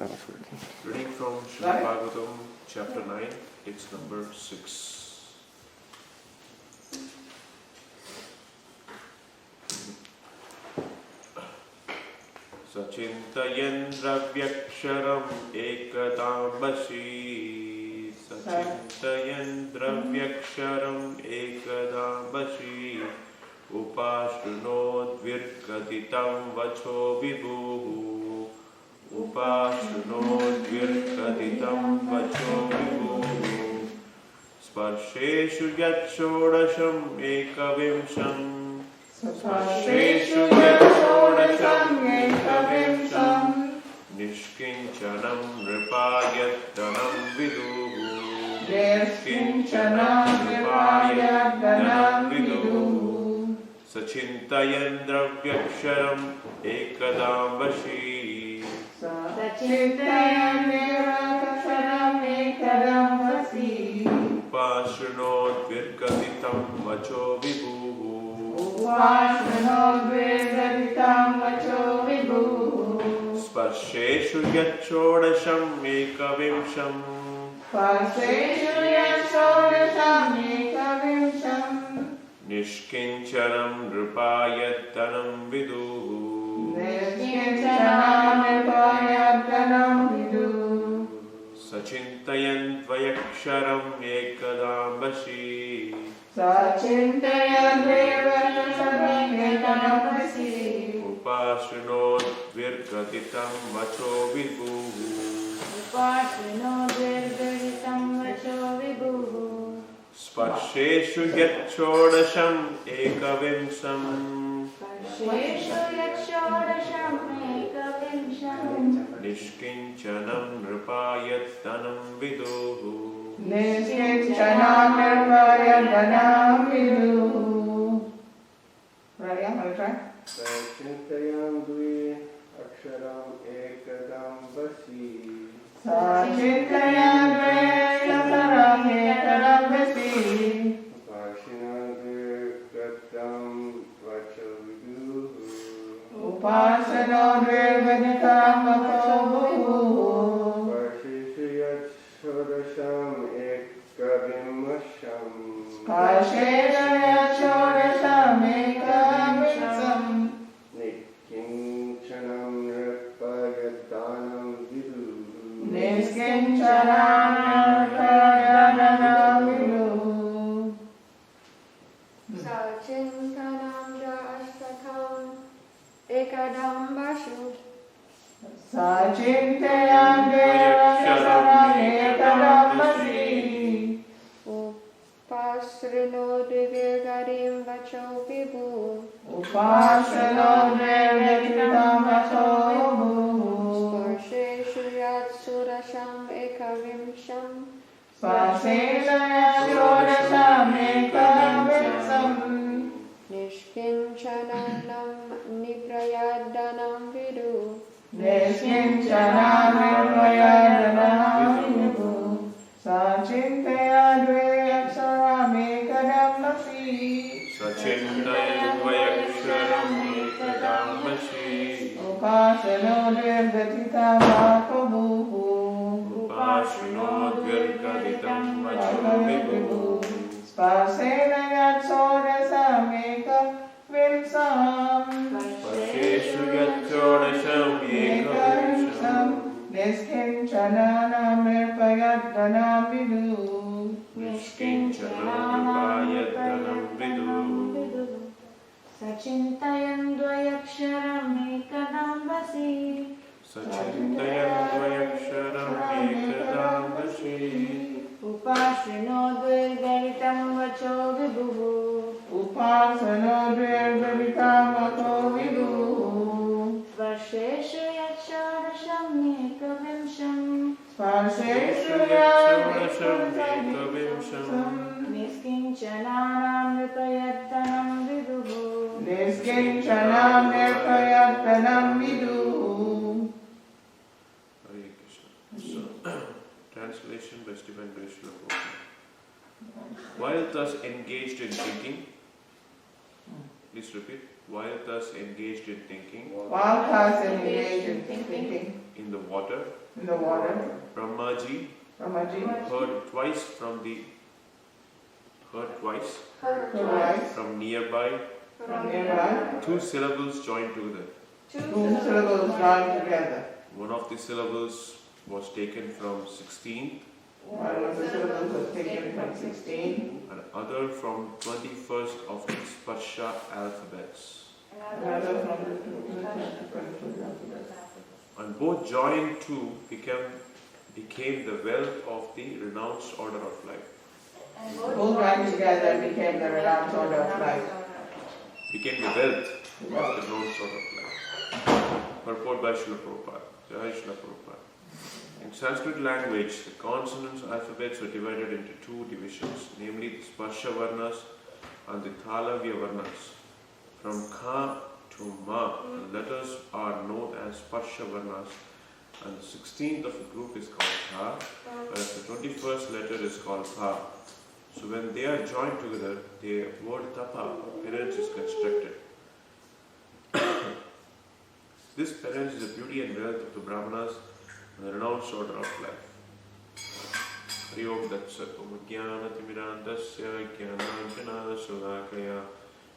that was working. Reading from Srimad Bhagavatam, chapter 9, text number 6. Sachintayan dravyaksharam ekadambashi. Sachintayan dravyaksharam ekadambashi. Upashrunod virkatitam vacho vibhu. Upashrunod virkatitam vacho vibhu. Sparsheshu yachhodasham ekavimsham. Sparsheshu yachhodasham ekavimsham. Nishkinchanam nripayattanam viduhu. Nishkinchanam nripayattanam viduhu. Sachintayan dravyaksharam ekadambashi. Sachintayan dravyaksharam ekadambashi. Upashrunod virkatitam vacho vibhu. Upashrunod virkatitam vacho vibhu. Sparsheshu yachhodasham ekavimsham. Sparsheshu yachhodasham ekavimsham. Nishkinchanam nripayattanam viduhu. Nishkinchanam nripayattanam viduhu. Sachintayan dvayaksharam ekadambashi. Sachintayan dvayaksharam ekadambashi. Upashrunod virkatitam vacho vibhu. Upashrunod virkatitam vacho vibhu. Sparsheshu yachhodasham ekavimsham. Sparsheshu yachhodasham ekavimsham. Nishkinchanam nripayattanam viduhu. Nishkinchanam nripayattanam viduhu. Right, yeah, I'll try. Sachintayan dvayaksharam ekadambashi. Sachintayan dvayaksharam ekadambashi. Upashrunod virkatitam vacho vibhu. Upashrunod virkatitam vacho vibhu. Sparsheshu yachhodasham ekavimsham. Sparsheshu yachhodasham ekavimsham. Nishkinchanam nripayattanam viduhu. Nishkinchanam nripayattanam viduhu. Sachintanam dasatam ekadambashu. Sachintayan dvayaksharam ekadambashi. Upasrinod virgarim vacho vibhu. Upasrinod virkatitam vacho vibhu. Sparsheshu yatsurasham ekavimsham. Sparsheshu yachhodasham ekavimsham. Nishkinchanam niprayaddanam viduhu. Nishkinchanam nripayattanam viduhu. Sachintayan dvayaksharam ekadambashi. Sachintayan dvayaksharam ekadambashi. Upasrinod virkatitam vacho vibhu. Upashrunod virkatitam vacho vibhu. Sparsheshu yachhodasham ekavimsham. Sparsheshu yachhodasham ekavimsham. Nishkinchanam nripayattanam viduhu. Nishkinchanam nripayattanam viduhu. Sachintayan dvayaksharam ekadambashi. Sachintayan dvayaksharam ekadambashi. Upasrinod virkatitam vacho vibhu. Upasrinod virkatitam vacho vibhu. Sparsheshu yachhodasham ekavimsham. Sparsheshu yachhodasham ekavimsham. Nishkinchanam nripayattanam viduhu. Nishkinchanam nripayattanam viduhu. Hare Krishna. So, translation by Stephen Prabhu. While thus engaged in thinking, Please repeat. While thus engaged in thinking, while thus engaged in thinking in the water, Brahmaji Brahmaji heard twice from nearby two syllables joined together. One of the syllables was taken from 16, One of the syllables was taken from 16, and other from 21st of the Sparsha alphabets. another from the 21st alphabets. And both joined to became the wealth of the renounced order of life. Both joined together became the renounced order of life. Became the wealth of the renounced order of life. Purport by Srila Prabhupada. Jai Srila Prabhupada. In Sanskrit language, the consonants alphabets were divided into two divisions, namely the Sparsha Varnas and the Talavya Varnas. From Ka to Ma, the letters are known as Sparsha Varnas, and the 16th of the group is called Tha, whereas the 21st letter is called Pa. So when they are joined together, the word Tapa, penance, is constructed. This penance is the beauty and wealth of the Brahmanas and the renounced order of life. Hari Om Tat Sat Om Jnana Timirantasya Jnananjana Sulakaya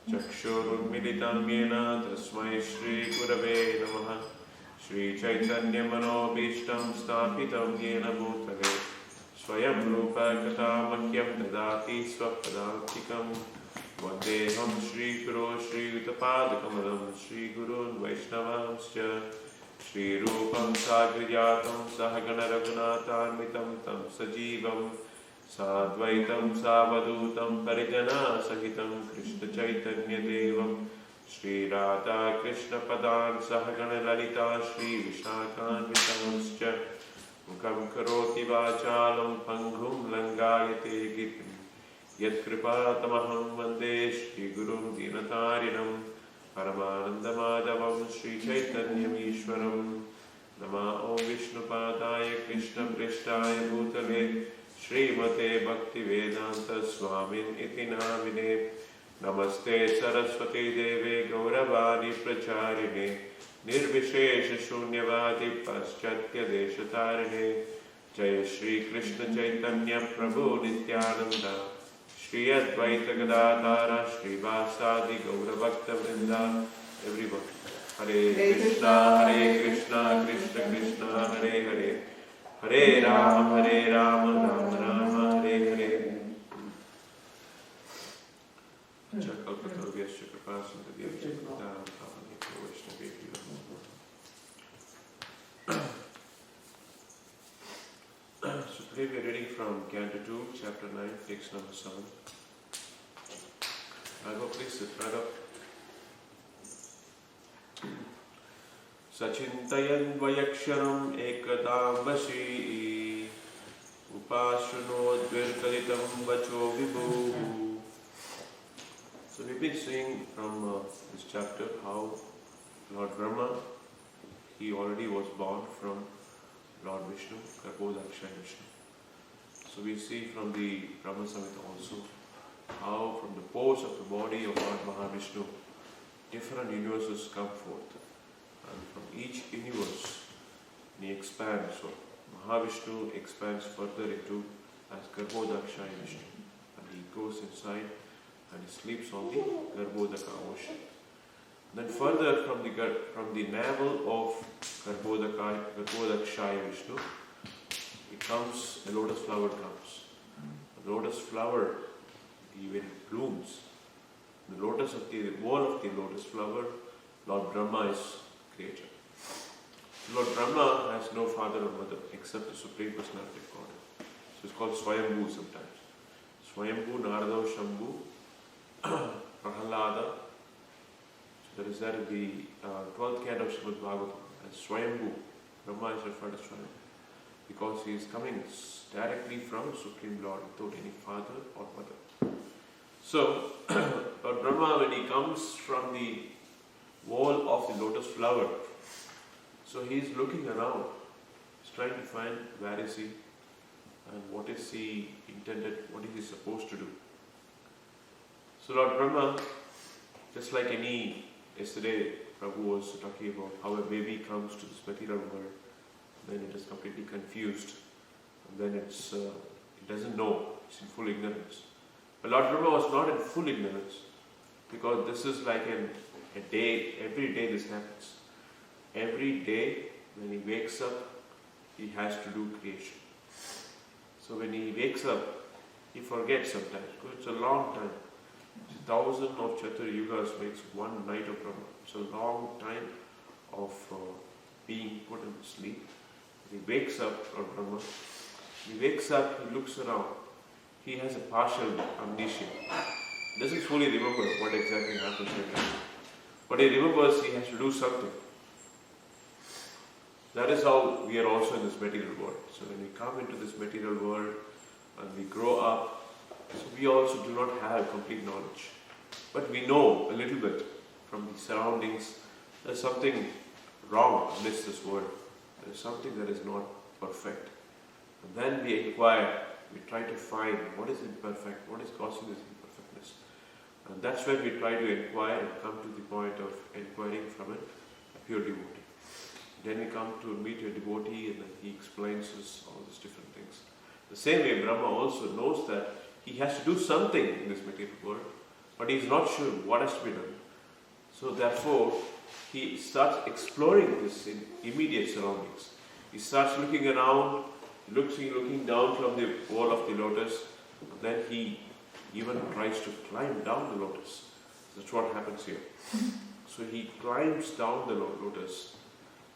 Chakshurunmilitam Yena Tasmai Shri Gurave Namaha Shri Chaitanya Manobishtam Sthapitam Yena Bhutale Swayam Rupa Katamakyam Dadati Swapadantikam Vandeham Shri Guru Shri Utapadakamalam Shri Gurun Vaishnavamscha Shri Rupam Sagrijatam Sahagana Raghunatarmitam Tam Sajivam Sadvaitam Savadutam Parijana Sahitam Krishna Chaitanya Devam Shri Radha Krishna Padan Sahagana Lalita Shri Vishnakan Vitamascha Mukam Karoti Vachalam Panghum Langayate Gitim Yat Kripatamaham Vande Shri Gurum Dinatarinam Paramanandamadavam Shri Chaitanyam Ishwaram Nama Om Vishnupadaya Krishna Prishtaya Bhutale Srimate Bhakti Vedanta Swamin Iti Namine Namaste Saraswati Deve Gauravani Pracharine Nirvishesha Shunyavadi Paschatya Deshatarine Jaya Shri Krishna Chaitanya Prabhu Nityananda Shri Advaita Gadadhara Shri Vasadi Gaura Bhakta Vrinda. Everyone. Hare Krishna, Krishna Krishna, Hare Hare, Hare Rama, Rama Rama, Hare Hare. Chakalpatarvyasya Kripasindhavyasya Bhaktam Bhavaniko Vaishnavebhyo. So today we are reading from Canto 2, Chapter 9, text number 7. Raghav, please sit right up. Sachintayan Vayaksharam Ekadam Vashi Upashano Dvirkalitam Vacho Vibhu. So we've been seeing from this chapter how Lord Brahma, he already was born from Lord Vishnu, Garbhodakshaya Vishnu. So we see from the Brahma Samhita also how from the pores of the body of Lord Mahavishnu different universes come forth, and from each universe he expands. So Mahavishnu expands further into as Garbhodakshaya Vishnu, and he goes inside and he sleeps on the Garbhodaka ocean. Then further from the navel of Garbhodakshaya Vishnu, it comes, a lotus flower comes. The lotus flower, when it blooms, the wall of the lotus flower, Lord Brahma is created. Lord Brahma has no father or mother except the Supreme Personality of God. So it's called Swayambhu sometimes. Swayambhu, Narado, Shambhu, Prahalada. There is that in the 12th canto of Srimad Bhagavatam as Swayambhu. Brahma is referred as Swayambhu because he is coming directly from Supreme Lord without any father or mother. So, Lord Brahma, when he comes from the wall of the lotus flower, so he is looking around, he's trying to find where is he and what is he intended, what is he supposed to do. So Lord Brahma, Just like yesterday Prabhu was talking about how a baby comes to this material world, then it is completely confused, and then it doesn't know, it's in full ignorance. But Lord Brahma was not in full ignorance, because this is like a day, every day this happens. Every day when he wakes up, he has to do creation. So when he wakes up, he forgets sometimes, because it's a long time. 1,000 of Chatur Yugas makes one night of Brahma. It's a long time of being put in sleep. He wakes up, Lord Brahma. He wakes up, he looks around. He has a partial amnesia. He doesn't fully remember what exactly happens with him. But he remembers he has to do something. That is how we are also in this material world. So when we come into this material world and we grow up, so we also do not have complete knowledge. But we know a little bit from the surroundings. There is something wrong amidst this world. There is something that is not perfect. And then we inquire, we try to find what is imperfect, what is causing this imperfectness. And that's when we try to inquire and come to the point of inquiring from a pure devotee. Then we come to meet a devotee and then he explains us all these different things. The same way Brahma also knows that he has to do something in this material world, but he is not sure what has to be done. So therefore, he starts exploring this in immediate surroundings. He starts looking around, looking down from the wall of the lotus, and then he even tries to climb down the lotus. That's what happens here. So he climbs down the lotus,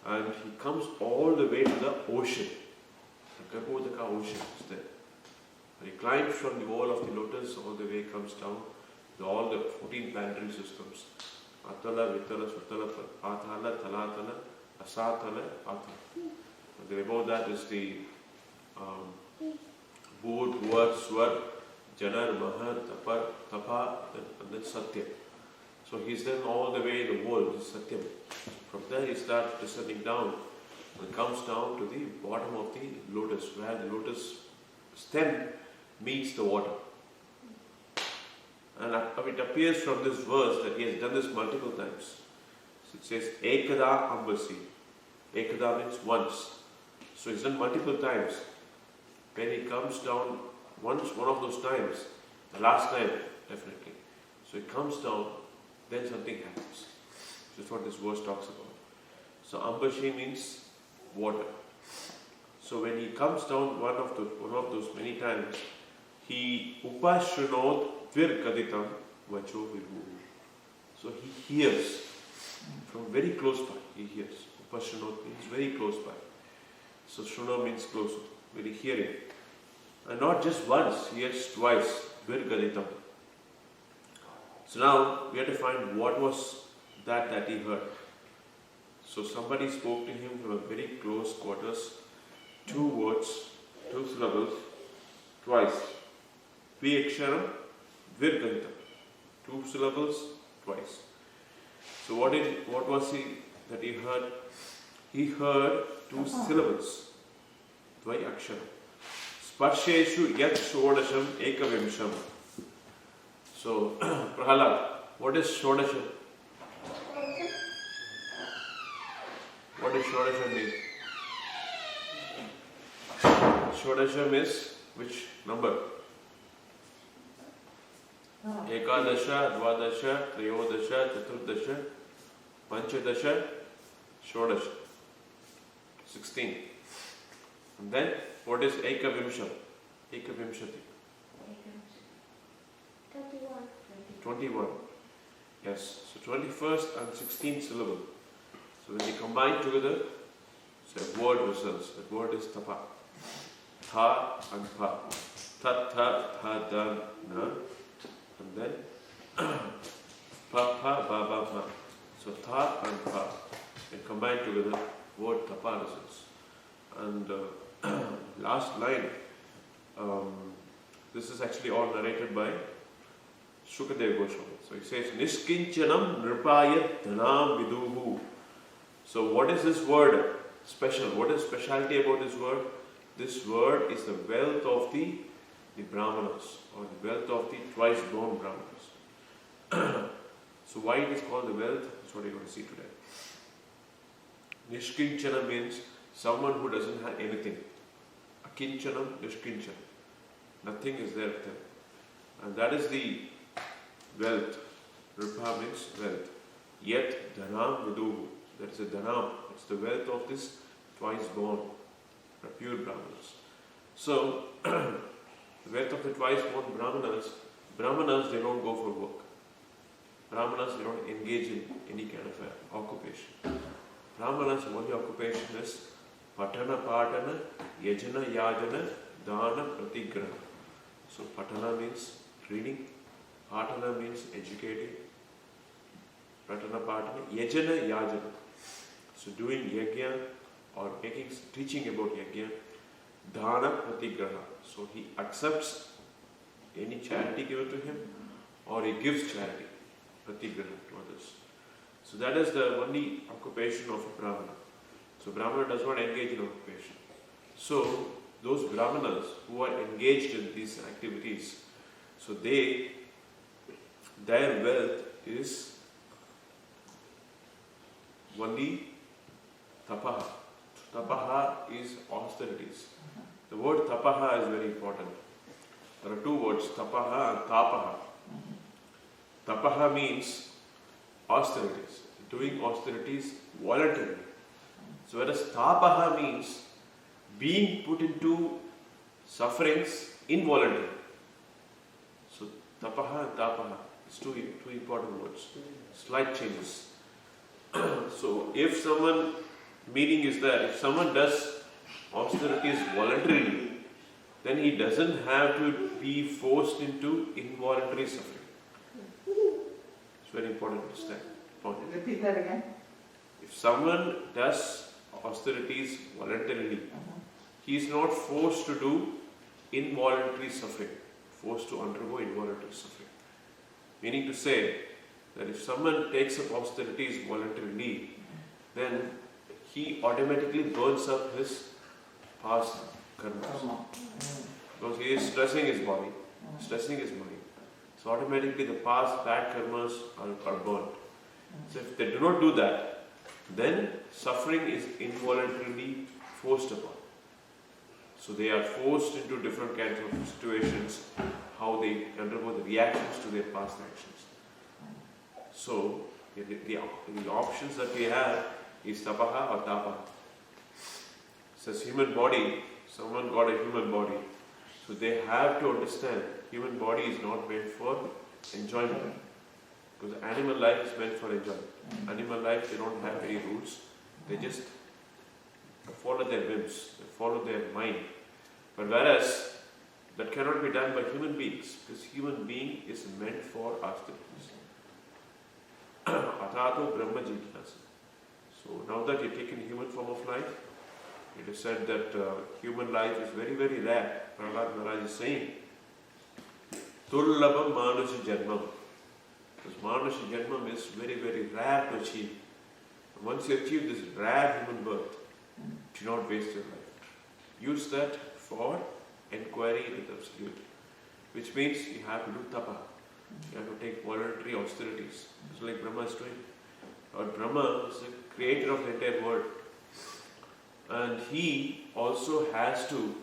and he comes all the way to the ocean. The Garbhodaka ocean is there. And he climbs from the wall of the lotus all the way, comes down to all the 14 planetary systems. Atala, Vitala, Sutala, Atala, Talatala, Asatala, Atala. And then above that is the Bhut, Bhuvat, Swar, Janar, Mahar, Tapar, Tapa, and then Satya. So he's done all the way in the world, this is Satyam. From there he starts descending down and comes down to the bottom of the lotus, where the lotus stem meets the water. And it appears from this verse that he has done this multiple times. So it says, Ekada Ambasi. Ekada means once. So he's done multiple times. When he comes down, one of those times, the last time, definitely. So he comes down, then something happens. This is what this verse talks about. So Ambashi means water. So when he comes down one of those many times, he upashranod virkaditam vacho viru. So he hears from very close by. He hears. Upashranod means very close by. So Shruna means close, very hearing. And not just once, he hears twice. Virkaditam. So now we have to find what was that he heard. So somebody spoke to him from a very close quarters, 2 words, 2 syllables, twice. Viaksharam, Virkaditam. 2 syllables, twice. So what was he that he heard? He heard 2 syllables. Dvai aksharam. Sparsheshu yat shodasham ekavimsham. So, Prahalad, what is Shodasham? What does Shodasham mean? Shodasham is which number? Ekadasha, Dvadasha, Triyodasha, Chaturdasha, Panchadasha, Shodasha. 16. And then, what is Ekavimsham? Ekavimshati. 21. Yes. So 21st and 16th syllable. So when they combine together, so a word results. That word is tapa. Tha and pa. Tat, tha, tha, dan, na. And then pa, pa, ba, ba, ma. So tha and pa. They combine together, word tapa results. And last line, this is actually all narrated by Shukadeva Goswami. So he says, Nishkinchanam nirpaya dhanam viduhu. So what is this word special? What is specialty about this word? This word is the wealth of the Brahmanas, or the wealth of the twice born Brahmanas. So why it is called the wealth? That's what you're going to see today. Nishkinchana means someone who doesn't have anything. Akinchanam, nishkinchanam. Nothing is there with them. And that is the wealth. Rupa means wealth. Yet dhanam viduhu. That is a dhanam. It's the wealth of this twice born, pure Brahmanas. So, the wealth of the twice born Brahmanas, they don't go for work. Brahmanas, they don't engage in any kind of occupation. Brahmanas' only occupation is patana padana, yajana yajana, dana pratigraha. So patana means reading, padana means educating, patana padana, yajana yajana. So doing yajna or teaching about yajna, dana pratigraha. So he accepts any charity given to him or he gives charity, pratigraha, to others. So that is the only occupation of a Brahmana. So Brahmana does not engage in occupation. So those Brahmanas who are engaged in these activities, so their wealth is only tapaha. Tapaha is austerities. The word tapaha is very important. There are two words, tapaha and tapaha. Tapaha means austerities, doing austerities voluntarily. So whereas tapaha means being put into sufferings involuntarily. So tapaha and tapaha is two important words, slight changes. So if someone, meaning is that if someone does austerities voluntarily, then he doesn't have to be forced into involuntary suffering. It's very important to understand. Repeat that again. If someone does austerities voluntarily, he is not forced to do involuntary suffering, forced to undergo involuntary suffering. Meaning to say that if someone takes up austerities voluntarily, then he automatically burns up his past karmas. Because he is stressing his body, stressing his mind. So automatically the past bad karmas are burnt. So if they do not do that, then suffering is involuntarily forced upon. So they are forced into different kinds of situations, how they undergo the reactions to their past actions. So the options that we have is tapaha or tapaha. Says human body, someone got a human body. So they have to understand human body is not meant for enjoyment. Because animal life is meant for enjoyment. Animal life, they don't have any rules. They just follow their whims, they follow their mind. But whereas that cannot be done by human beings, because human being is meant for austerities. Atato Brahma Jignasa. So now that you've taken human form of life, it is said that human life is very, very rare. Prahlad Maharaj is saying, Tullabam Manusha Janmam. Because Manusha Janmam is very, very rare to achieve. And once you achieve this rare human birth, do not waste your life. Use that for inquiry with absolute. Which means you have to do tapa. You have to take voluntary austerities. It's like Brahma is doing. Or Brahma is the creator of the entire world. And he also has to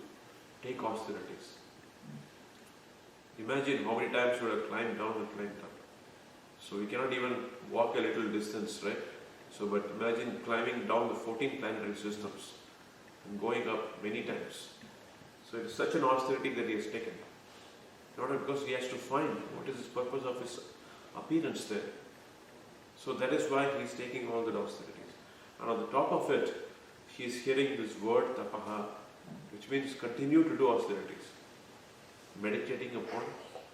take austerities. Imagine how many times you would have climbed down and climbed up. So we cannot even walk a little distance, right? So, but imagine climbing down the 14 planetary systems and going up many times. So it is such an austerity that he has taken. Not because he has to find what is the purpose of his appearance there. So that is why he is taking all the austerities. And on the top of it, he is hearing this word tapaha, which means continue to do austerities, meditating upon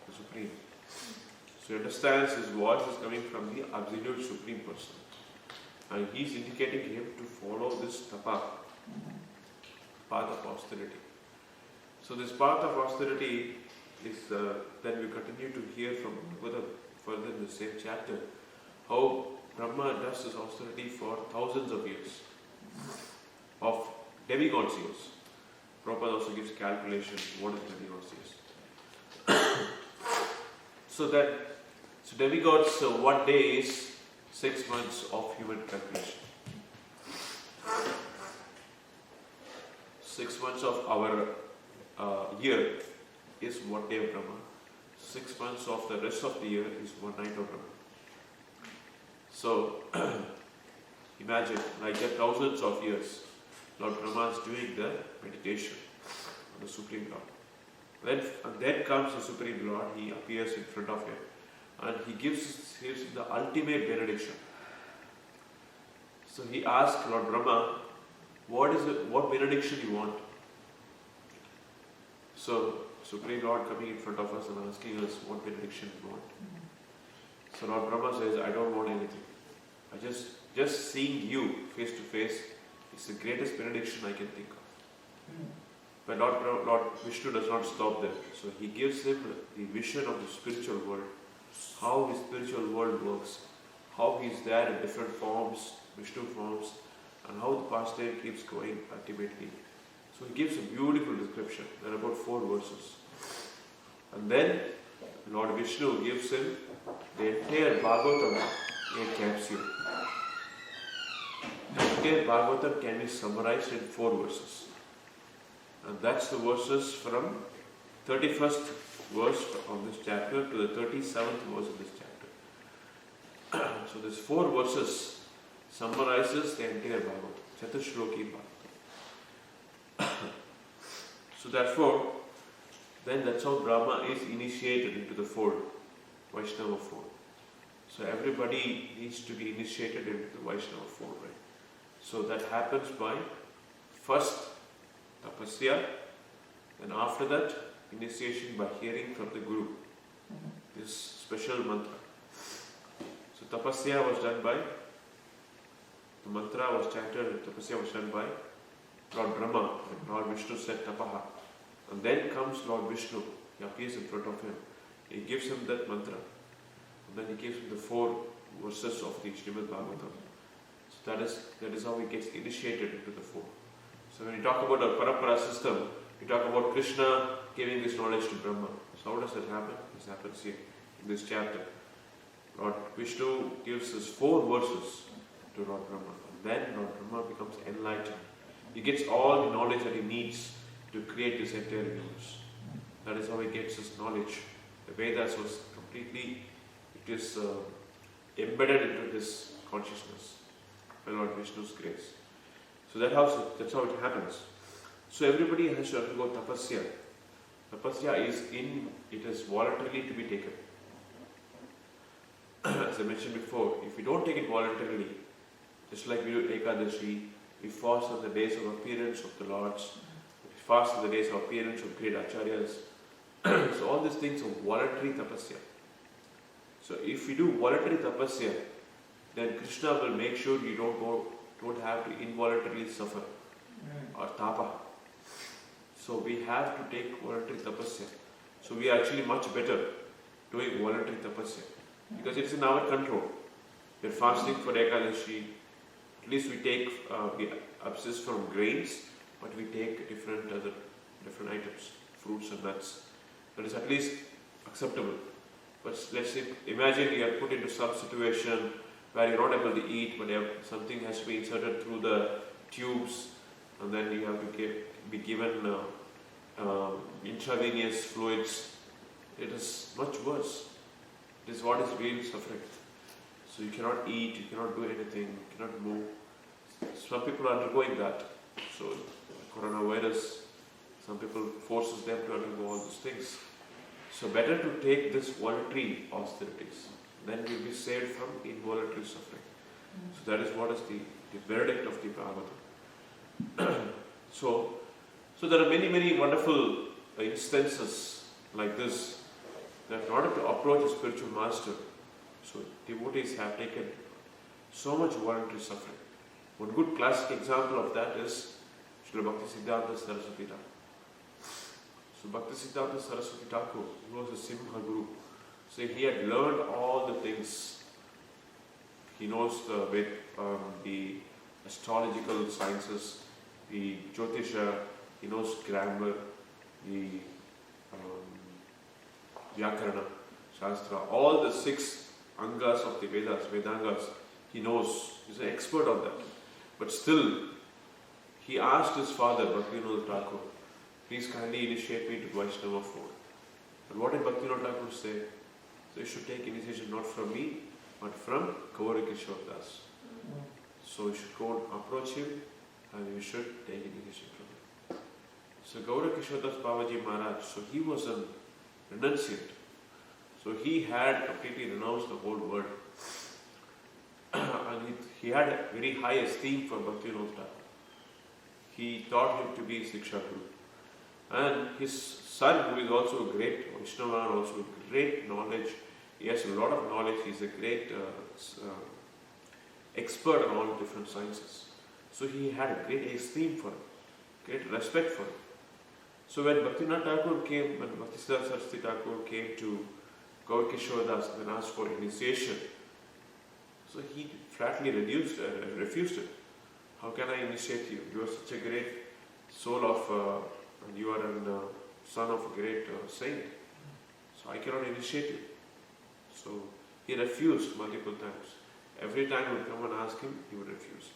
the Supreme. So he understands his voice is coming from the absolute Supreme Person. And he is indicating him to follow this tapa, path of austerity. So this path of austerity is, then we continue to hear from further in the same chapter, how Brahma does this austerity for thousands of years, of demigods years. Prabhupada also gives calculation what is demigods years. So that So demigods, one day is 6 months of human calculation. 6 months of our year is one day of Brahma. 6 months of the rest of the year is one night of Brahma. So imagine, like that, thousands of years, Lord Brahma is doing the meditation on the Supreme Lord. Then comes the Supreme Lord, he appears in front of him and he gives him the ultimate benediction. So he asks Lord Brahma, what benediction you want? So Supreme Lord coming in front of us and asking us what benediction we want. So Lord Brahma says, I don't want anything. I just seeing you face to face is the greatest benediction I can think of. But Lord Vishnu does not stop there. So he gives him the vision of the spiritual world, how his spiritual world works, how he is there in different forms, Vishnu forms, and how the pastime keeps going ultimately. So he gives a beautiful description. There are about 4 verses. And then Lord Vishnu gives him the entire Bhagavatam in a capsule. The entire Bhagavatam can be summarized in 4 verses. And that's the verses from 31st verse of this chapter to the 37th verse of this chapter. So these 4 verses summarizes the entire Bhagavatam, Chatushloki Bhagavatam. So therefore, then that's how Brahma is initiated into the fold, Vaishnava fold. So everybody needs to be initiated into the Vaishnava fold, right? So that happens by first tapasya, and after that initiation by hearing from the Guru, this special mantra. So tapasya was done by, the mantra was chanted and tapasya was done by Lord Brahma, and Lord Vishnu said tapaha. And then comes Lord Vishnu, he appears in front of him, he gives him that mantra, and then he gives him the 4 verses of the Srimad Bhagavatam. So that is how he gets initiated into the fold. So when you talk about a parampara system, you talk about Krishna giving this knowledge to Brahma. So how does that happen? This happens here in this chapter. Lord Vishnu gives us 4 verses to Lord Brahma, and then Lord Brahma becomes enlightened. He gets all the knowledge that he needs to create this entire universe. That is how he gets his knowledge. The Vedas was completely, it is embedded into this consciousness by Lord Vishnu's grace. So that's how it happens. So everybody has to undergo tapasya. Tapasya it is voluntarily to be taken. As I mentioned before, if we don't take it voluntarily, just like we do Ekadashi, we fast on the days of appearance of the Lords, we fast on the days of appearance of great Acharyas. So all these things are voluntary tapasya. So if we do voluntary tapasya, then Krishna will make sure you don't have to involuntarily suffer or tapa. So we have to take voluntary tapasya. So we are actually much better doing voluntary tapasya because it's in our control. We are fasting for Ekadashi. At least we subsist from grains, but we take different items, fruits and nuts. That is at least acceptable. But let's say, imagine you are put into some situation where you're not able to eat, but something has to be inserted through the tubes, and then you have to be given intravenous fluids. It is much worse. It is what is real suffering. So you cannot eat, you cannot do anything, you cannot move. Some people are undergoing that. So coronavirus, some people forces them to undergo all these things. So better to take this voluntary austerities. Then we'll be saved from involuntary suffering. So that is what is the verdict of the Bhagavatam. So there are many wonderful instances like this that in order to approach a spiritual master, so devotees have taken so much voluntary suffering. One good classic example of that is Srila Bhakti Siddhanta Saraswati Thakur. So Bhakti Siddhanta Saraswati Thakur was a Simha Guru. So he had learned all the things. He knows the astrological sciences, the Jyotisha, he knows grammar, the Vyakarana. Shastra, all the 6 angas of the Vedas, Vedangas, he knows. He's an expert on that. But still, he asked his father, Bhaktivinoda Thakur, please kindly initiate me to Vaishnava fold. And what did Bhaktivinoda Thakur say? So you should take initiation not from me, but from Gaura Kishore Das. So you should go and approach him and you should take initiation from him. So Gaura Kishore Das Babaji Maharaj, so he was a renunciant. So he had completely renounced the whole world. And he had a very high esteem for Bhaktivinoda Thakur. He taught him to be Siksha Guru. And his son, who is also a great Vaishnava, also great knowledge, he has a lot of knowledge, he's a great expert on all different sciences. So he had a great esteem for him, great respect for him. So when Bhaktivinoda Thakur came, when Bhaktisiddhanta Saraswati Thakur came to Gaur Kishore Das and asked for initiation, so he flatly refused it. How can I initiate you? You are such a great soul of, and you are a son of a great saint. So I cannot initiate you. So he refused multiple times. Every time I would come and ask him, he would refuse.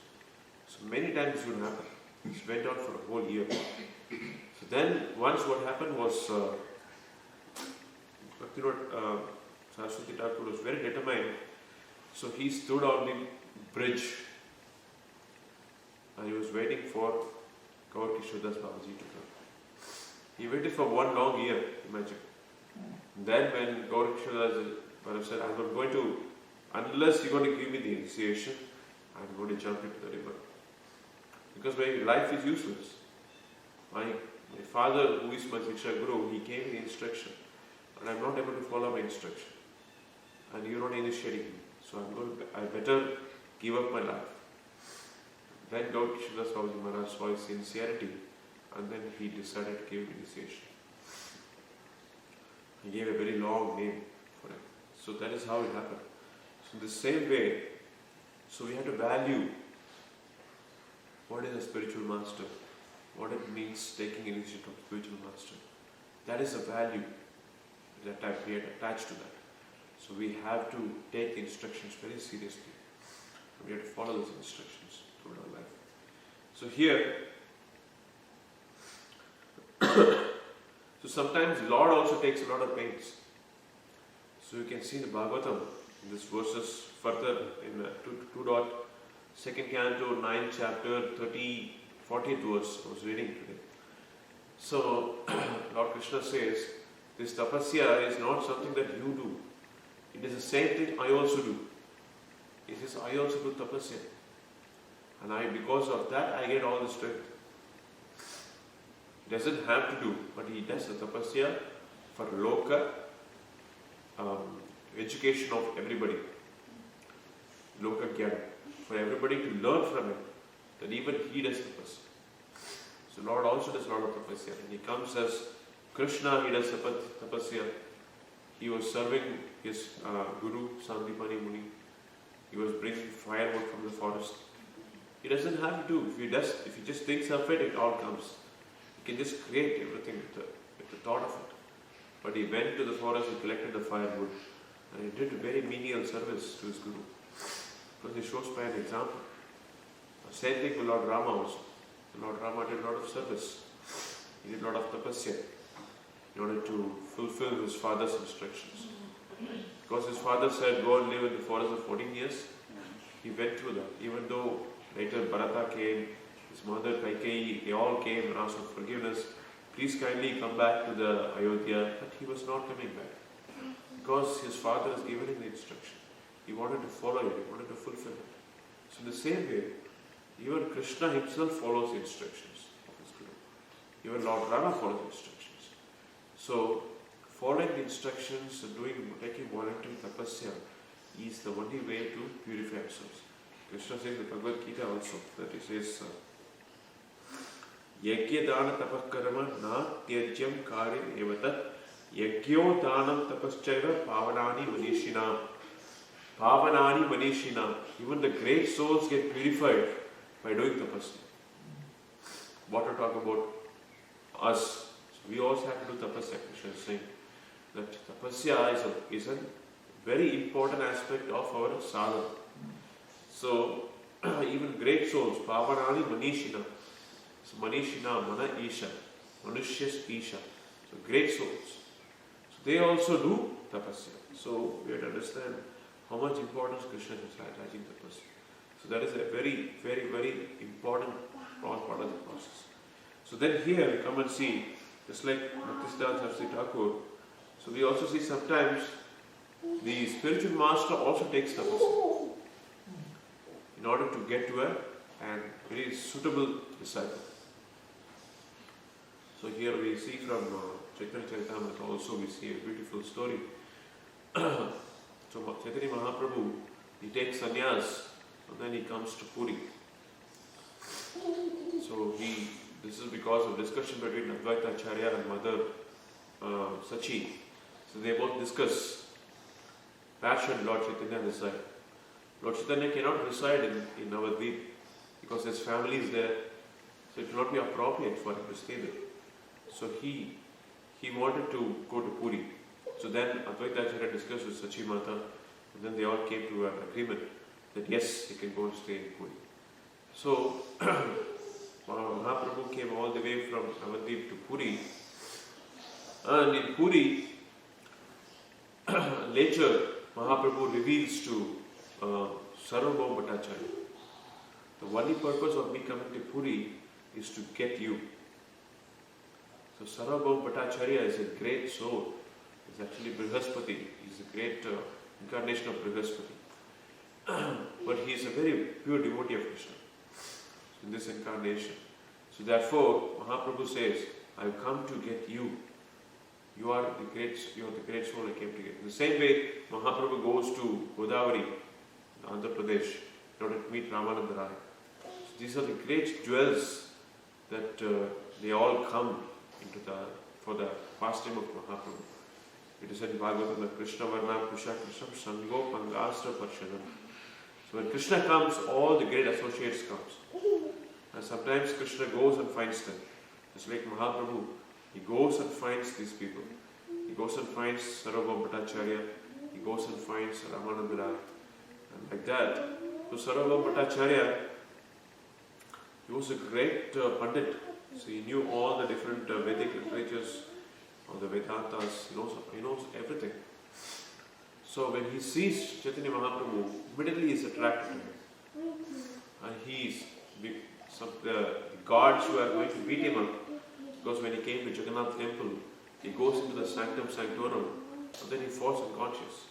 So many times it would happen. This went on for a whole year. So then once what happened was, Bhaktivinoda Saraswati Thakur was very determined. So he stood on the bridge and he was waiting for Gaur Kishore Das Babaji to come. He waited for 1 long year, imagine. Then when Gaur Kishore Das Babaji said, I'm not going to, unless you're going to give me the initiation, I'm going to jump into the river. Because my life is useless. My father, who is my Siksha Guru, he gave me the instruction. And I'm not able to follow my instruction. And you're not initiating me. So I better give up my life. Then Gaur Kishore Das Babaji Maharaj saw his sincerity and then he decided to give initiation. He gave a very long name for him. So that is how it happened. So in the same way, so we have to value what is a spiritual master, what it means taking initiation from spiritual master. That is a value that we had attached to that. So we have to take the instructions very seriously. We have to follow those instructions throughout our life. So here, so sometimes Lord also takes a lot of pains. So you can see in the Bhagavatam, in this verses further in 2.2 canto, 9th chapter, 40th verse I was reading today. So Lord Krishna says, this tapasya is not something that you do. It is the same thing I also do. He says, I also do tapasya. And because of that, I get all the strength. He doesn't have to do, but he does the tapasya for loka, education of everybody. Loka gyana. For everybody to learn from him, that even he does tapasya. So Lord also does a lot of tapasya. And he comes as Krishna, he does tapasya. He was serving his Guru, Sandipani Muni. He was bringing firewood from the forest. He doesn't have to do. If he just thinks of it, it all comes. He can just create everything with the thought of it. But he went to the forest, he collected the firewood, and he did a very menial service to his Guru. Because he shows by an example. The same thing with Lord Rama also. Lord Rama did a lot of service. He did a lot of tapasya in order to fulfill his father's instructions. Because his father said, go and live in the forest for 14 years, he went through that. Even though later Bharata came, his mother Kaikeyi, they all came and asked for forgiveness. Please kindly come back to the Ayodhya. But he was not coming back. Because his father has given him the instruction. He wanted to follow it, he wanted to fulfill it. So in the same way, even Krishna himself follows the instructions of his Guru. Even Lord Rama follows the instructions. So, following the instructions and taking voluntary tapasya is the only way to purify ourselves. Krishna says in the Bhagavad Gita also, that he says, Yajna dana tapakkarama na tyajyam karyam evatat yajyo danam tapaschaiva pavanani manishina. Pavanani manishina. Even the great souls get purified by doing tapasya. What to talk about us? So we also have to do tapasya, Krishna is saying. that tapasya is a very important aspect of our sadhana. So, even great souls, Pavanani Manishina, so Manishina, Mana Isha, Manushya's Isha, so great souls. So they also do tapasya. So we have to understand how much importance Krishna is attaching tapasya. So that is a very, very, very important part of the process. So then here we come and see, just like Bhaktisiddhanta Saraswati Thakur, so we also see sometimes the spiritual master also takes tapasya in order to get to a very suitable disciple. So here we see from Chaitanya Charitamrita also we see a beautiful story. So Chaitanya Mahaprabhu, he takes sannyas and then he comes to Puri. So this is because of discussion between Advaita Acharya and Mother Sachi. So they both discuss where should Lord Chaitanya reside. Lord Chaitanya cannot reside in Navadvip because his family is there. So it will not be appropriate for him to stay there. So he wanted to go to Puri. So then Advaita Acharya discussed with Sachi Mata, and then they all came to an agreement that yes, he can go and stay in Puri. So Mahaprabhu came all the way from Navadvip to Puri, and in Puri later Mahaprabhu reveals to Sarvabhauma Bhattacharya, the only purpose of me coming to Puri is to get you. So Sarvabhauma Bhattacharya is a great soul. He's actually Brihaspati. He's a great incarnation of Brihaspati. But he is a very pure devotee of Krishna in this incarnation. So therefore, Mahaprabhu says, I have come to get you. You are the great soul I came to get. In the same way, Mahaprabhu goes to Godavari, Andhra Pradesh, in order to meet Ramananda Rai. So these are the great jewels that they all come for the pastime of Mahaprabhu. It is in Bhagavatam that Krishna Varna Pusha Krishna Sango Pangastra Parshadam. So when Krishna comes, all the great associates comes. And sometimes Krishna goes and finds them. Just like Mahaprabhu, he goes and finds these people. He goes and finds Sarvabhauma Bhattacharya. He goes and finds Ramananda Rai. And like that, so Sarvabhauma Bhattacharya, he was a great Pandit. So he knew all the different Vedic literatures, all the Vedantas, he knows everything. So when he sees Chaitanya Mahaprabhu, immediately he is attracted to him. And the gods who are going to beat him up, because when he came to Jagannath temple, he goes into the sanctum sanctorum, and then he falls unconscious.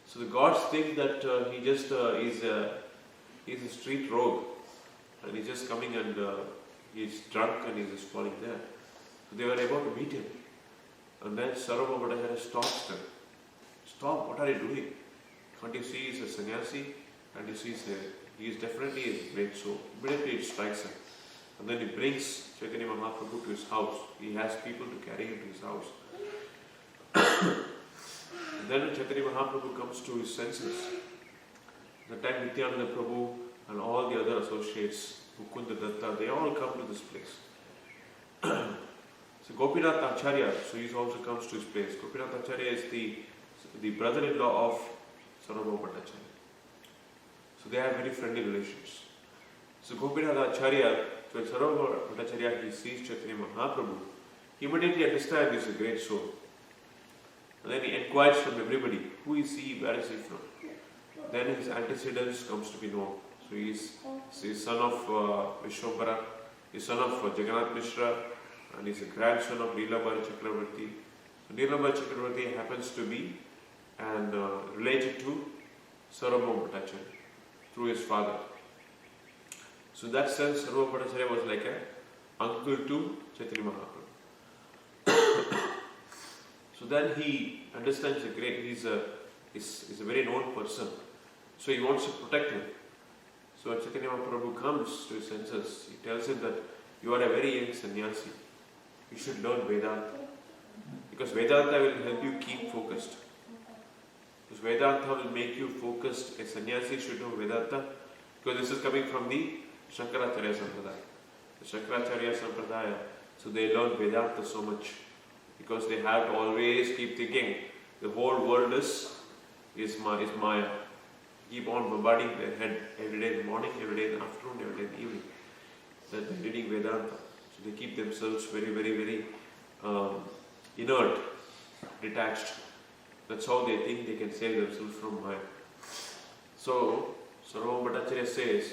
So the gods think that he just is a street rogue, and he's just coming and he's drunk and he's just falling there. So they were able to meet him. And then Sarvabhauma Bhattacharya stops them. Stop, what are you doing? Can't you see he's a sannyasi? And you see he is definitely a great soul. Immediately it strikes him. And then he brings Chaitanya Mahaprabhu to his house. He has people to carry him to his house. And then when Chaitanya Mahaprabhu comes to his senses, the time Nityananda Prabhu and all the other associates, Mukunda Datta, they all come to this place. So Gopinath Acharya, so he also comes to his place. Gopinath Acharya is the brother-in-law of Sarvabhauma Bhattacharya. So they have very friendly relations. So Gopinath Acharya, so when Sarvabhauma Bhattacharya, he sees Chaitanya Mahaprabhu, he immediately understands he is a great soul. And then he inquires from everybody, who is he, where is he from? Then his antecedents comes to be known. So he is son of Vishwambara, he is son of Jagannath Mishra, and he is a grandson of Leelabhara Chakravarti. So Leelabhara Chakravarti happens to be related to Sarvabhauma Bhattacharya through his father. So in that sense, Sarvabhauma Bhattacharya was like an uncle to Chaitanya Mahaprabhu. So then he understands he's a very known person. So he wants to protect him. So when Chaitanya Mahaprabhu comes to his senses, he tells him that you are a very young sannyasi. You should learn Vedanta. Because Vedanta will help you keep focused. Because Vedanta will make you focused. A sannyasi should know Vedanta. Because this is coming from the Shankaracharya Sampradaya. The Shankaracharya Sampradaya, so they learn Vedanta so much. because they have to always keep thinking the whole world is Maya. Keep on bombarding their head every day in the morning, every day in the afternoon, every day in the evening. That they're reading Vedanta. So they keep themselves very, very, very inert, detached. That's how they think they can save themselves from Maya. So, Sarvabhauma Bhattacharya says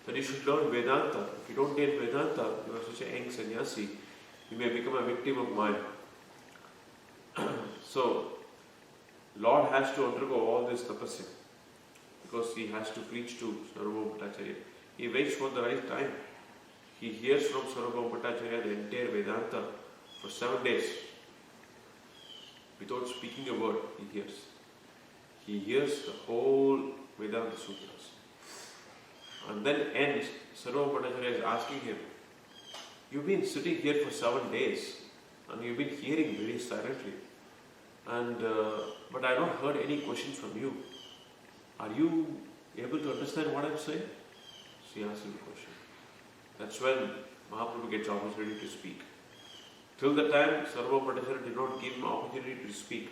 that you should learn Vedanta. If you don't learn Vedanta, you are such a young sannyasi, you may become a victim of Maya. So, Lord has to undergo all this tapasya because he has to preach to Sarvabhauma Bhattacharya. He waits for the right time. He hears from Sarvabhauma Bhattacharya the entire Vedanta for 7 days. Without speaking a word, he hears. He hears the whole Vedanta Sutras. And then ends, Sarvabhauma Bhattacharya is asking him, you've been sitting here for 7 days and you've been hearing very silently. But I have not heard any question from you. Are you able to understand what I'm saying? So he asks him the question. That's when Mahaprabhu gets opportunity to speak. Till the time, Sarvabhauma Bhattacharya did not give him opportunity to speak.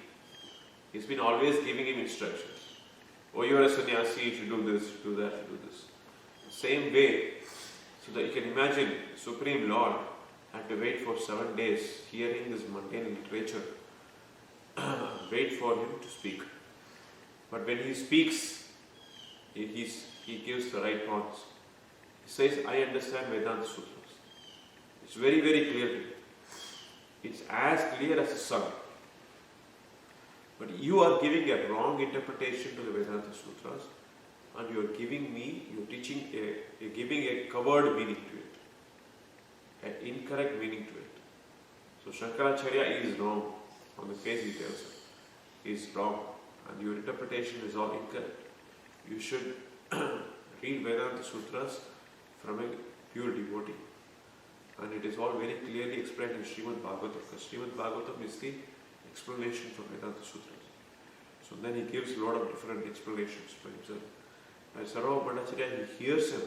He's been always giving him instructions. Oh, you are a sannyasi, you should do this, do that, do this. Same way, so that you can imagine, Supreme Lord had to wait for 7 days, hearing this mundane literature. Wait for him to speak. But when he speaks, he gives the right points. He says, I understand Vedanta Sutras. It's very, very clear to me. It's as clear as the sun. But you are giving a wrong interpretation to the Vedanta Sutras, and you're giving a covered meaning to it, an incorrect meaning to it. So Shankaracharya is wrong. On the face he tells it. He is wrong, and your interpretation is all incorrect. You should read Vedanta Sutras from a pure devotee. And it is all very clearly explained in Srimad Bhagavatam, because Srimad Bhagavatam is the explanation for Vedanta Sutras. So then he gives a lot of different explanations for himself. When Sarvabhauma Bhattacharya, he hears him,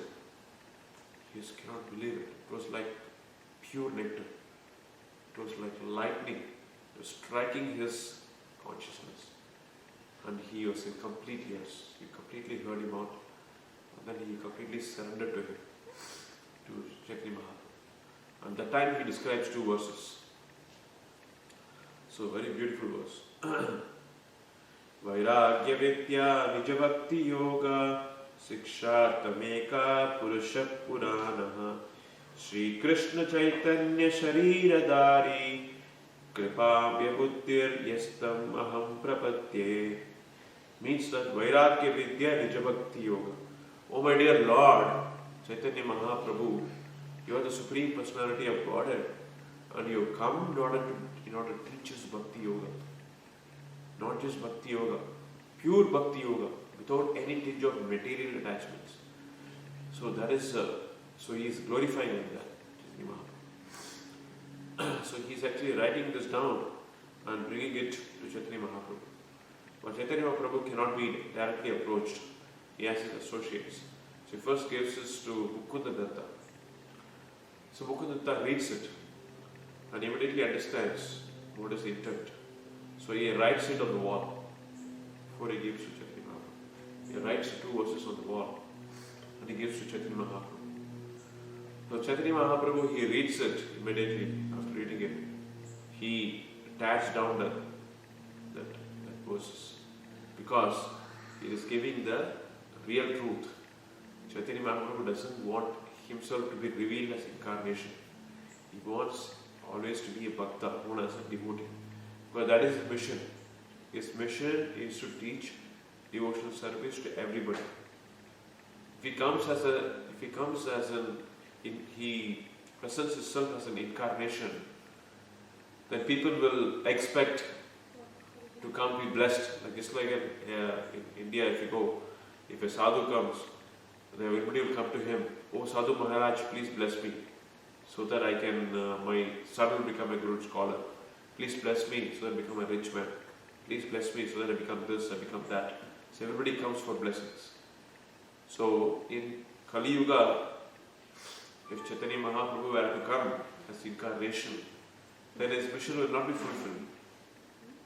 he just cannot believe it. It was like pure nectar. It was like lightning. It was striking his consciousness. And he was in complete yes. He completely heard him out. And then he completely surrendered to him, to Chaitanya Mahaprabhu. And that time he describes 2 verses. So very beautiful verse. Vairagya Vidya Nijabhakti Yoga Sikshartameka Purusha Puranaha Sri Krishna Chaitanya Shariradari Kripamya Buddhir Yastam Aham Prapatye. Means that Vairagya Vidya Nijabhakti Yoga. Oh my dear Lord, Chaitanya Mahaprabhu, you are the Supreme Personality of Godhead, and you have come in order to teach us Bhakti Yoga. Not just Bhakti Yoga, pure Bhakti Yoga, without any tinge of material attachments. So that is, so he is glorifying in that, Chaitanya Mahaprabhu. So he is actually writing this down and bringing it to Chaitanya Mahaprabhu. But Chaitanya Mahaprabhu cannot be directly approached. He has his associates. So he first gives this to Mukunda Datta. So Mukunda Datta reads it and immediately understands what is the intent. So he writes it on the wall before he gives to Chaitanya Mahaprabhu. He writes 2 verses on the wall and he gives to Chaitanya Mahaprabhu. So Chaitanya Mahaprabhu, he reads it immediately after reading it. He attached down that verses because he is giving the real truth. Chaitanya Mahaprabhu doesn't want himself to be revealed as incarnation. He wants always to be a bhakta, known as a devotee. Because that is his mission. His mission is to teach devotional service to everybody. He presents himself as an incarnation, then people will expect to come be blessed. Like just like in India, if you go, if a sadhu comes, then everybody will come to him. Oh Sadhu Maharaj, please bless me, so that I can, my son will become a good scholar. Please bless me so that I become a rich man. Please bless me so that I become this, I become that. So everybody comes for blessings. So in Kali Yuga, if Chaitanya Mahaprabhu were to come as incarnation, then his mission will not be fulfilled.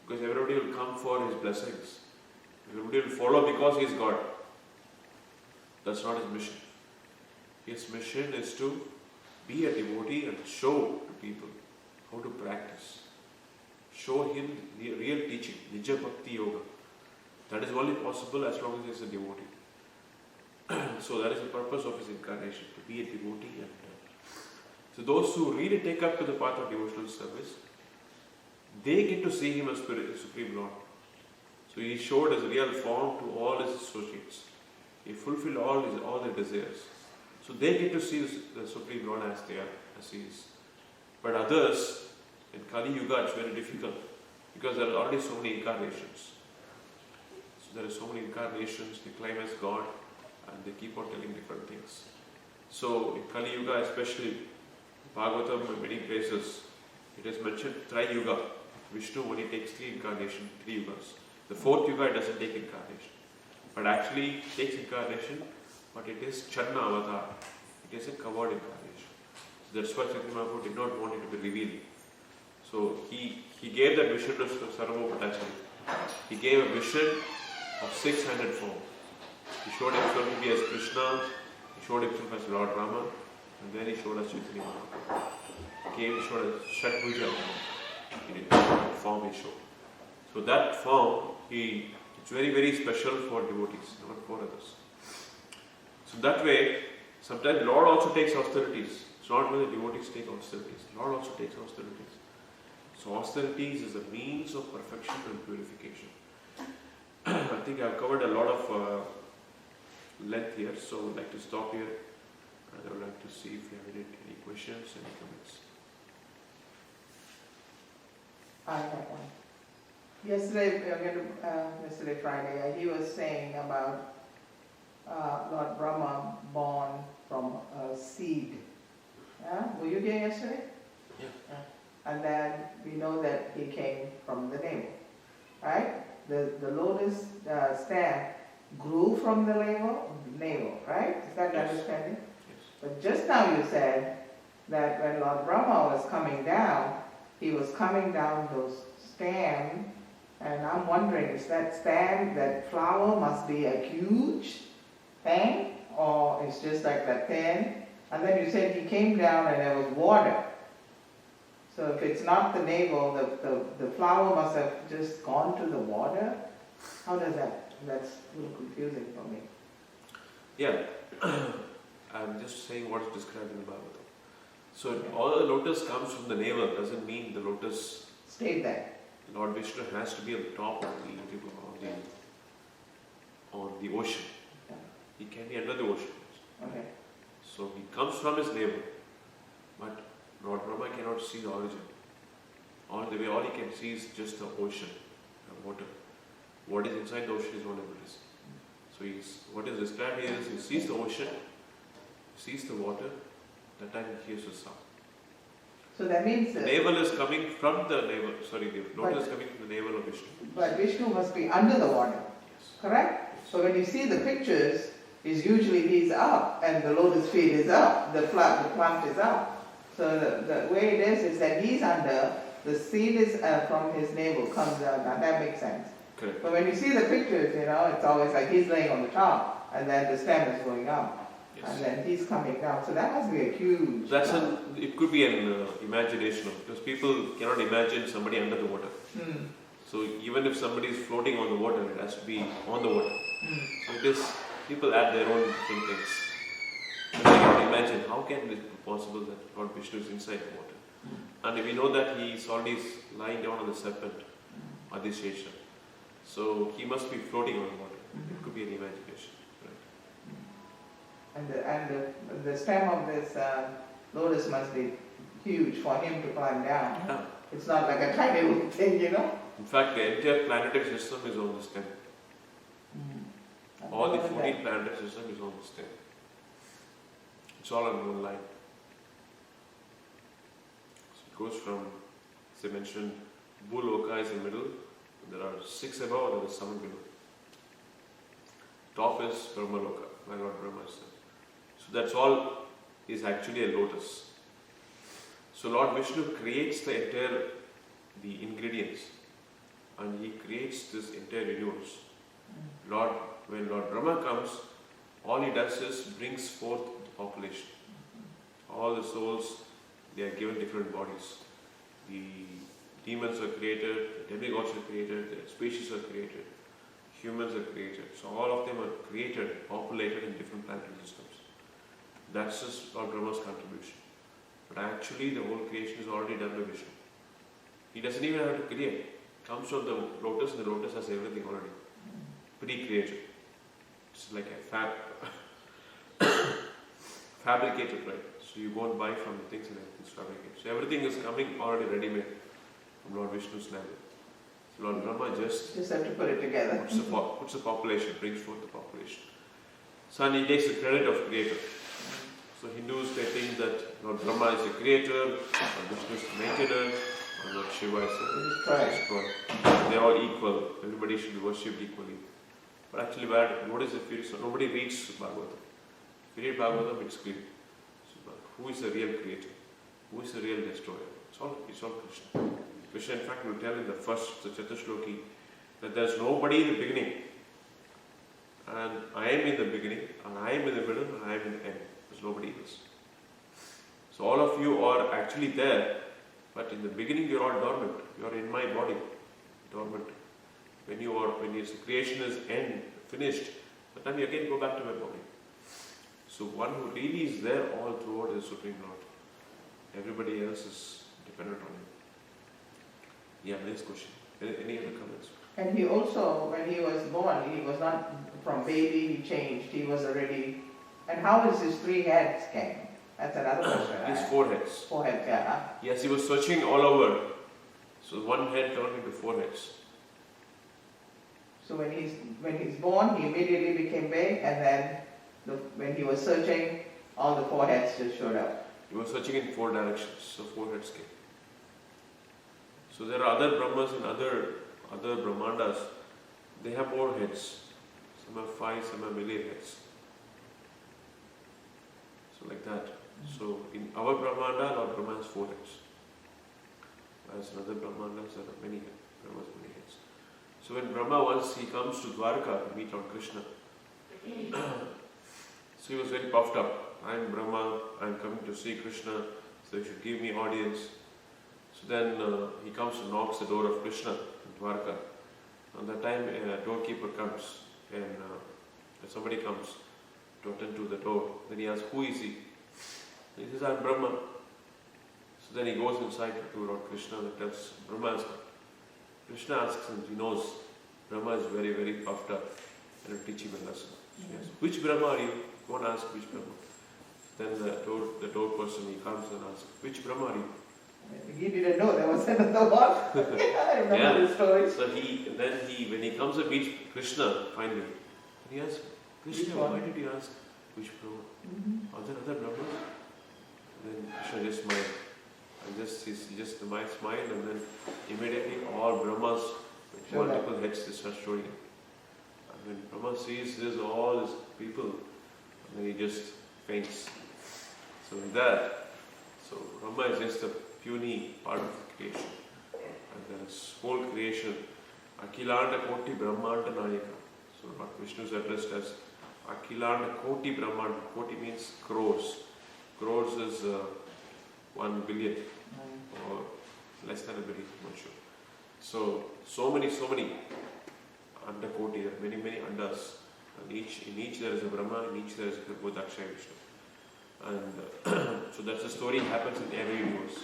Because everybody will come for his blessings. Everybody will follow because he is God. That's not his mission. His mission is to be a devotee and show to people how to practice. Show him the real teaching, Nija Bhakti Yoga. That is only possible as long as he is a devotee. So that is the purpose of his incarnation, to be a devotee. And so those who really take up to the path of devotional service, they get to see him as Supreme Lord. So he showed his real form to all his associates. He fulfilled all their desires. So they get to see the Supreme Lord as they are, as he is. But others, in Kali Yuga, it's very difficult because there are already so many incarnations. So there are so many incarnations, they claim as God, and they keep on telling different things. So in Kali Yuga, especially Bhagavatam and many places, it is mentioned Tri Yuga. Vishnu only takes 3 incarnations, 3 yugas. The 4th yuga it doesn't take incarnation, but actually takes incarnation, but it is Channa avatar. It is a covered incarnation. So that's why Chaitanya Mahaprabhu did not want it to be revealed. So he gave that vision to Sarvabhaumacharya. He gave a vision of 600 forms. He showed himself to be as Krishna, he showed himself as Lord Rama, and then he showed us Chaitanya Mahaprabhu. He showed us Shatbhuja in the form he showed. So that form, it's very, very special for devotees, not for others. So that way, sometimes Lord also takes austerities. It's not when the devotees take austerities. Lord also takes austerities. So austerities is a means of perfection and purification. I think I've covered a lot of length here, so I would like to stop here. And I would like to see if you have any questions, any comments. I have one. Yesterday Friday, he was saying about Lord Brahma born from a seed. Were you here yesterday? Yeah. And then we know that he came from the navel, right? The lotus stem grew from the navel, right? Is that Yes. understanding? Yes. But just now you said that when Lord Brahma was coming down, he was coming down those stem, and I'm wondering, is that stem, that flower must be a huge thing, or it's just like that thin? And then you said he came down and there was water. So if it's not the navel, the flower must have just gone to the water? How does that? That's a little confusing for me. Yeah. I'm just saying what is described in the Bhagavatam. So all the lotus comes from the navel doesn't mean the lotus Stayed there. Lord Vishnu has to be on the top of on the ocean. Yeah. He can be under the ocean. Okay. So he comes from his navel, but Lord Brahma cannot see the origin. All he can see is just the ocean, the water. What is inside the ocean is not able to see. So what is described here is he sees the ocean, sees the water, that time he hears the sound. So that means the navel is coming from the navel, the lotus is coming from the navel of Vishnu. But Vishnu must be under the water, Yes. correct? So when you see the pictures, is usually he's up and the lotus feet is up, the plant is up. So the way it is that he's under, the seed is from his navel comes out. Now that makes sense. Correct. But when you see the pictures, it's always like he's laying on the top and then the stem is going up. Yes. And then he's coming down. So that must be a huge... It could be an imagination, because people cannot imagine somebody under the water. So even if somebody is floating on the water, it has to be on the water. So people add their own thinkings. But they can imagine, how can it be possible that Lord Vishnu is inside the water? And we know that he is already lying down on the serpent, Adishesha. So he must be floating on the water. It could be an imagination. And the stem of this lotus must be huge for him to climb down. Yeah. It's not like a tiny little thing, In fact, the entire planetary system is on the stem. All the 14 planetary system is on the stem. It's all on one line. So it goes from, as I mentioned, Bhuloka is in the middle. There are 6 above, there are 7 below. Top is Brahmaloka, my Lord Brahma is there. So that's all is actually a lotus. So Lord Vishnu creates the ingredients, and he creates this entire universe. When Lord Brahma comes, all he does is brings forth the population. All the souls, they are given different bodies. The demons are created, the demigods are created, the species are created, humans are created. So all of them are created, populated in different planetary systems. That's just Lord Brahma's contribution. But actually the whole creation is already done by Vishnu. He doesn't even have to create. It comes from the lotus, and the lotus has everything already. Pre-created. It's like a fabricated, right? So you go and buy from the things and everything's fabricated. So everything is coming already ready-made from Lord Vishnu's level. So Lord Brahma just have to put it together. Puts the population, brings forth the population. So and he takes the credit of creator. So Hindus, they think that Lord Brahma is the creator, Lord Vishnu is the maintainer, or Lord Shiva is the destroyer. They are all equal. Everybody should be worshipped equally. But actually, what is the theory? So nobody reads Bhagavatam. If you read Bhagavatam, it's clear. So, who is the real creator? Who is the real destroyer? It's all Krishna. Krishna, in fact, will tell in the Chatushloki that there's nobody in the beginning. And I am in the beginning, and I am in the middle, and I am in the end. There's nobody else. So all of you are actually there, but in the beginning you're all dormant. You are in my body, dormant. When the creation is finished, the time you again go back to my body. So one who really is there all throughout is the Supreme Lord. Everybody else is dependent on him. Yeah, next question. Any other comments? And he also, when he was born, he was not from baby, he changed. He was already. And how is his 3 heads came? That's another question. His 4 heads. 4 heads, yeah. Yes, he was searching all over. So one head turned into 4 heads. So when he's born, he immediately became big, and then when he was searching, all the 4 heads just showed up. He was searching in 4 directions, so 4 heads came. So there are other Brahmas and other Brahmandas. They have more heads. Some have 5, some have million heads. So like that. So in our Brahmanda, Lord Brahma has 4 heads. As in other Brahmandas, there are many Brahmas, many heads. So when Brahma once he comes to Dwarka to meet Lord Krishna, so he was very puffed up. I am Brahma, I am coming to see Krishna, so you should give me audience. So then he comes and knocks the door of Krishna in Dwarka. And that time a doorkeeper comes and somebody comes to attend to the door. Then he asks, who is he? And he says, I am Brahma. So then he goes inside to Lord Krishna and tells Brahma is. Krishna asks him, he knows Brahma is very, very puffed up and will teach him a lesson. So he asks, which Brahma are you? Go and ask which Brahma. Then the door person, he comes and asks, which Brahma are you? He didn't know there was another one. I remember the story. So when he comes and meets Krishna finally, he asks, Krishna, why did you ask which Brahma? Are there other Brahmas? And then Krishna just smiled. And he just smiled, and then immediately all Brahmas with multiple heads they start showing him. And when Brahma sees this, all these people, and then he just faints. So with that, so Brahma is just a puny part of the creation. And this whole creation, Akhilanda Koti Brahmanda Nayaka. So Lord Vishnu is addressed as Akhilanda Koti Brahmanda. Koti means crores. Crores is 1 billion or less than a billion, I'm not sure. So many Anda Koti, there are many andas. And in each there is a Brahma, in each there is a Prabhu Dakshaya Vishnu. And so that's the story happens in every universe.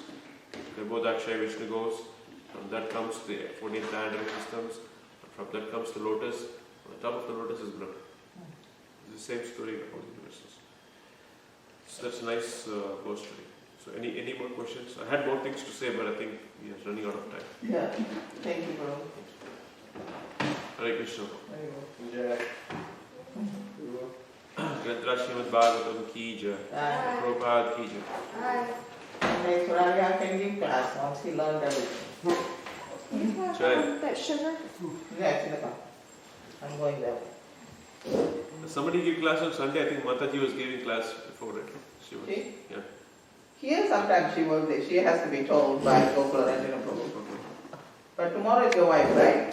Prabhu Dakshaya Vishnu goes, from that comes the 14 planetary systems, and from that comes the lotus, on the top of the lotus is Brahma. It's the same story in all the universes. So that's a nice ghost story. So any more questions? I had more things to say, but I think we are running out of time. Yeah, thank you, bro. Hare Krishna. Very Jai. Nrishimhadeva Bhagavatam ki jai. Prabhupada ki jai. Next Rania can give class once he learned everything. You have Jai. that sugar? Yes, in the car. I'm going there. Somebody gave class on Sunday. I think Mataji was giving class before it. She was, See? yeah. Here sometimes she has to be told by Gopala Ranjana Prabhu. But tomorrow is your wife, right?